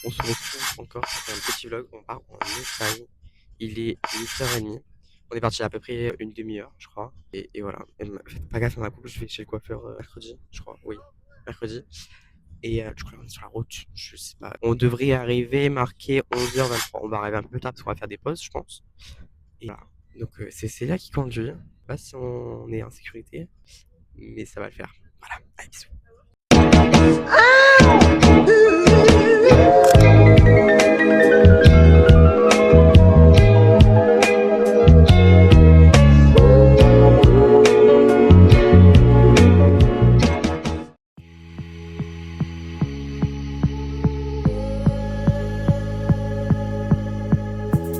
On se retrouve encore pour un petit vlog. On part en Espagne. Il est 8h30. On est parti à peu près une demi-heure, je crois. Et voilà. Faites pas gaffe à ma coupe, je vais chez le coiffeur mercredi, je crois. Oui, mercredi. Et du coup, là, on est sur la route. Je sais pas. On devrait arriver marqué 11h23. On va arriver un peu plus tard parce qu'on va faire des pauses, je pense. Et voilà. Donc, c'est là qui conduit. Je sais pas si on est en sécurité, mais ça va le faire. Voilà. Allez, bisous.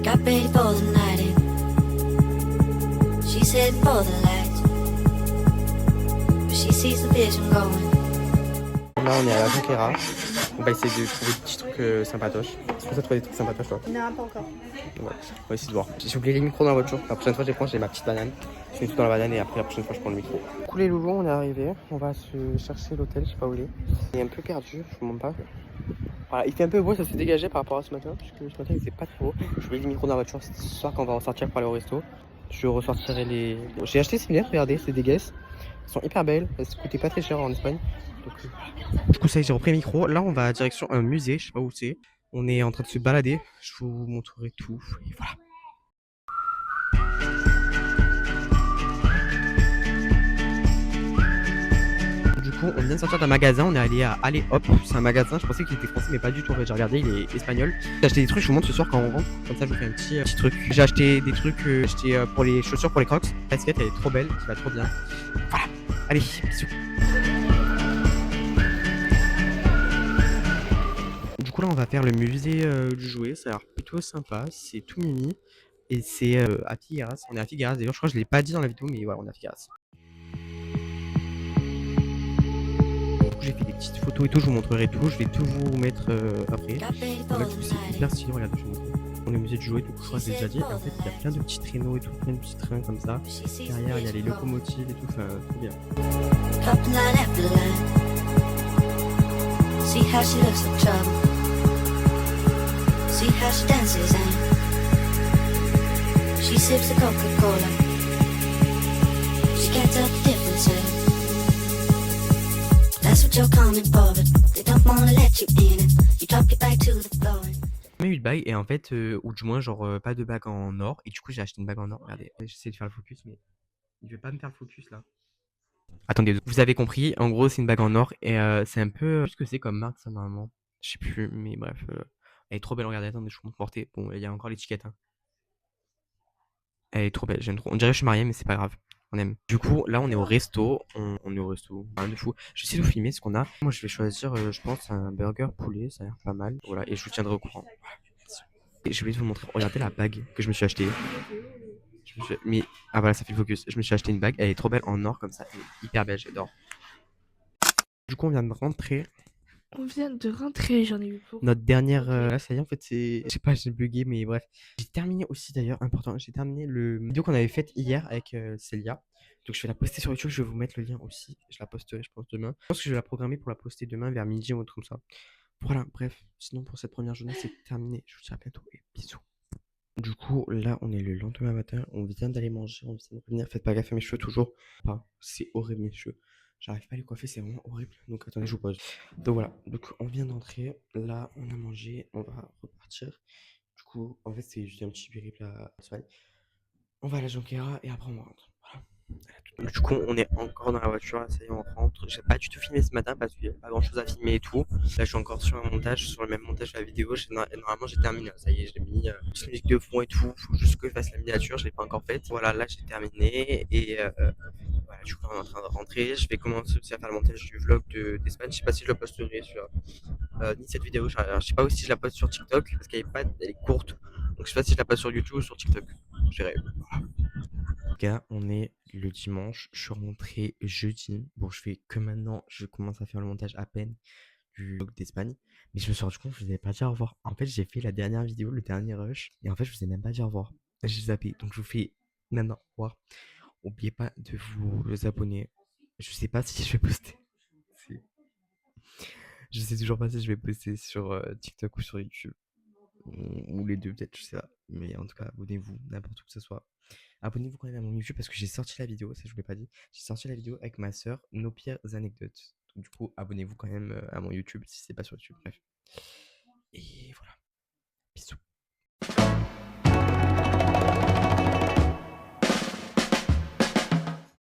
Got ready for the night in. She's heading for the lights, but she sees the vision going. Là, on est à la Jonquera. On va essayer de trouver des petits trucs sympatoches. Est-ce que ça trouve des trucs sympatoches, toi? Non, pas encore. Ouais, on va essayer de voir. J'ai oublié les micros dans la voiture. La prochaine fois, j'ai ma petite banane. Je mets tout dans la banane et après, la prochaine fois, je prends le micro. Du coup, les loulous, on est arrivés. On va se chercher l'hôtel, je sais pas où il est. Il est un peu perdu, je vous montre pas. Voilà, il fait un peu beau, ça s'est dégagé par rapport à ce matin. Parce que ce matin, il faisait pas très beau. J'ai oublié les micros dans la voiture. Ce soir, quand on va ressortir pour aller au resto, je ressortirai les. J'ai acheté ces lunettes, regardez, c'est des Guess. Elles sont hyper belles. Elles coûtaient pas très cher en Espagne. Donc, du coup, ça y est, j'ai repris le micro. Là, on va à direction un musée, je sais pas où c'est. On est en train de se balader. Je vous montrerai tout. Et voilà. Du coup, on vient de sortir d'un magasin. On est allé à Allez Hop. C'est un magasin. Je pensais qu'il était français, mais pas du tout. En fait, j'ai regardé, il est espagnol. J'ai acheté des trucs. Je vous montre ce soir quand on rentre. Comme ça, je vous fais un petit truc. J'ai acheté des trucs. J'ai acheté pour les chaussures pour les Crocs. La basket, elle est trop belle. Ça va trop bien. Voilà. Allez, bisous. Du coup, là, on va faire le musée du jouet. Ça a l'air plutôt sympa. C'est tout mimi. Et c'est à Figueras. On est à Figueras. D'ailleurs, je crois que je l'ai pas dit dans la vidéo, mais voilà, on est à Figueras. Du coup, j'ai fait des petites photos et tout. Je vous montrerai tout. Je vais tout vous mettre après. En fait, c'est hyper stylé. Regardez, je vous montre. On est au musée du jouet. Du coup, je crois que je l'ai déjà dit. Et en fait, il y a plein de petits traîneaux et tout. Plein de petits trains comme ça. Derrière, il y a les locomotives et tout. Enfin, trop bien. Up line after line. See how she looks like trouble. See how she dances and she sips the Coca-Cola. She can't tell the difference. That's what you're coming for, but they don't wanna let you in and you drop your back to the floor. J'ai jamais eu de bague et en fait, ou du moins, genre, pas de bague en or. Et du coup, j'ai acheté une bague en or. Regardez, j'essaie de faire le focus, mais il veut pas me faire le focus là. Attendez, vous avez compris, en gros c'est une bague en or et c'est un peu ce que c'est comme marque ça normalement. Je sais plus, mais bref, elle est trop belle, regardez, attendez, je vous montre portée. Bon, il y a encore l'étiquette, hein. Elle est trop belle, j'aime trop. On dirait que je suis marié, mais c'est pas grave, on aime. Du coup, là on est au resto, on est au resto, rien de fou. Je vais essayer de vous filmer ce qu'on a. Moi je vais choisir, je pense, un burger poulet, ça a l'air pas mal. Voilà, et je vous tiendrai au courant. Et je vais vous montrer, regardez la bague que je me suis achetée. Mais, ah voilà, ça fait le focus. Je me suis acheté une bague, elle est trop belle en or comme ça, elle est hyper belle, j'adore. Du coup, on vient de rentrer. On vient de rentrer, j'en ai eu beaucoup. Notre dernière. Là, ça y est, en fait, c'est. Je sais pas, j'ai bugué, mais bref. J'ai terminé aussi, d'ailleurs, important. J'ai terminé le vidéo qu'on avait faite hier avec Célia. Donc, je vais la poster sur YouTube. Je vais vous mettre le lien aussi. Je la posterai, je pense, demain. Je pense que je vais la programmer pour la poster demain vers midi ou autre comme ça. Voilà, bref. Sinon, pour cette première journée, c'est terminé. Je vous dis à bientôt et bisous. Du coup, là, on est le lendemain matin. On vient d'aller manger. On vient de revenir. Faites pas gaffe à mes cheveux, toujours. Enfin, c'est horrible, mes cheveux. J'arrive pas à les coiffer, c'est vraiment horrible. Donc attendez, je vous pose. Donc voilà, donc on vient d'entrer. Là, on a mangé, on va repartir. Du coup, en fait, c'est juste un petit périple à Espagne. On va à la Jonquera et après on rentre. Voilà. Du coup, on est encore dans la voiture, là, ça y est, on rentre. J'ai pas du tout filmé ce matin parce qu'il y a pas grand chose à filmer et tout. Là, je suis encore sur un montage, sur le même montage de la vidéo. Normalement, j'ai terminé. Ça y est, j'ai mis une petite musique de fond et tout. Faut juste que je fasse la miniature, je l'ai pas encore faite. Voilà, là, j'ai terminé. Et voilà, du coup, on est en train de rentrer. Je vais commencer aussi à faire le montage du vlog d'Espagne. Je sais pas si je le posterai sur ni cette vidéo. Je sais pas aussi si je la poste sur TikTok parce qu'elle est courte. Donc, je sais pas si je la poste sur YouTube ou sur TikTok. Je verrai. Voilà. Gars, on est le dimanche, je suis rentré jeudi. Bon, je fais que maintenant, je commence à faire le montage à peine du vlog d'Espagne. Mais je me suis rendu compte que je vous avais pas dit au revoir. En fait, j'ai fait la dernière vidéo, le dernier rush. Et en fait, je vous ai même pas dit au revoir. J'ai zappé. Donc, je vous fais maintenant au revoir. N'oubliez pas de vous abonner. Je sais pas si je vais poster. Je sais toujours pas si je vais poster sur TikTok ou sur YouTube. Ou les deux, peut-être, je sais pas. Mais en tout cas, abonnez-vous, n'importe où que ce soit. Abonnez-vous quand même à mon YouTube parce que j'ai sorti la vidéo, ça je vous l'ai pas dit. J'ai sorti la vidéo avec ma soeur, nos pires anecdotes. Donc, du coup, abonnez-vous quand même à mon YouTube si c'est pas sur YouTube. Bref. Et voilà.